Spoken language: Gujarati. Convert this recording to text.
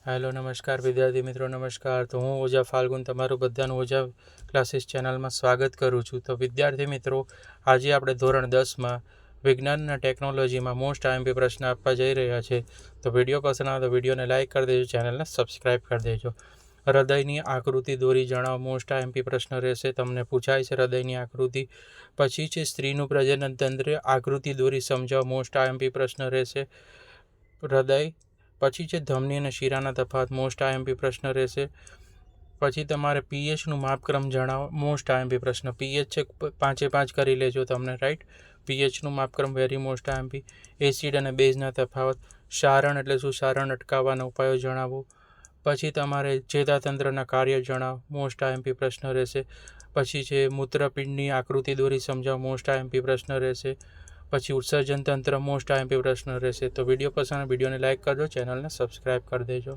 હેલો નમસ્કાર વિદ્યાર્થી મિત્રો નમસ્કાર. તો હું ઓઝા ફાલ્ગુન તમારું બધાનું ઓઝા ક્લાસીસ ચેનલમાં સ્વાગત કરું છું. તો વિદ્યાર્થી મિત્રો, આજે આપણે ધોરણ 10માં વિજ્ઞાન અને ટેકનોલોજીમાં મોસ્ટ આઈએમપી પ્રશ્ન આપવા જઈ રહ્યા છે. તો વિડીયો પસંદ આવે તો વિડીયોને લાઇક કરી દેજો, ચેનલને સબસ્ક્રાઈબ કરી દેજો. હૃદયની આકૃતિ દોરી જણાવો. મોસ્ટ આઈએમપી પ્રશ્ન રહેશે. તમને પૂછાય છે હૃદયની આકૃતિ. પછી છે સ્ત્રીનું પ્રજનન તંત્ર, આકૃતિ દોરી સમજાવો. મોસ્ટ આઈએમપી પ્રશ્ન રહેશે. હૃદય. પછી છે ધમની અને શિરાના તફાવત. મોસ્ટ આઈએમપી પ્રશ્ન રહેશે. પછી તમારે પીએચનું માપક્રમ જણાવો. મોસ્ટ આઈએમપી પ્રશ્ન. પીએચ છે 5 કરી લેજો તમને, રાઈટ. પીએચનું માપક્રમ વેરી મોસ્ટ આઈએમપી. એસિડ અને બેઝના તફાવત. સારણ એટલે શું, સારણ અટકાવવાના ઉપાયો જણાવો. પછી તમારે ચેતાતંત્રના કાર્ય જણાવો. મોસ્ટ આઈએમપી પ્રશ્ન રહેશે. પછી છે મૂત્રપિંડની આકૃતિ દોરી સમજાવો. મોસ્ટ આઈએમપી પ્રશ્ન રહેશે. પછી ઉત્સર્જન તંત્ર. મોસ્ટ આઈએમપી પ્રશ્ન રહેશે. તો વિડીયો પસંદ વિડીયોને લાઇક કરજો, ચેનલને સબસ્ક્રાઈબ કરી દેજો.